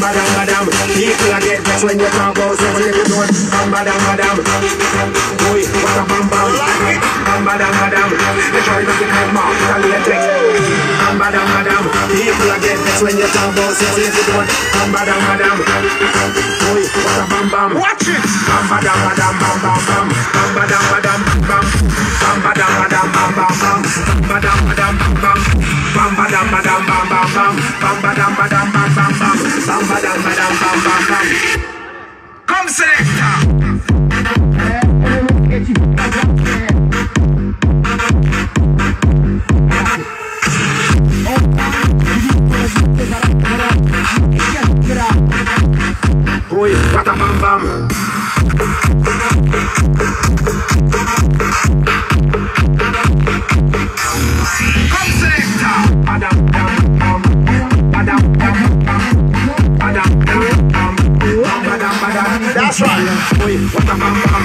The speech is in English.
Badam, badam. People are get vexed when you talk about seven little door. Badam, badam. Boy, what a bam bam. Badam, badam. They try not to come out, tell you a thing. Badam, badam. People are get vexed when you talk about seven little door. Badam, badam. Boy, what a bam bam. Watch it. Badam, badam, bam bam bam. Badam, badam, bam. Badam, badam, bam bam bam. Badam, badam, bam. Badam, badam, bam bam bam. Badam, badam, bam bam bam. Bam badam badam bam bam bam. Come selector. Boy, what a bam bam. Come selector. Badam bam bam. Badam bam bam. Badam bam bam. Badam badam. That's right. Boy, what a bam bam.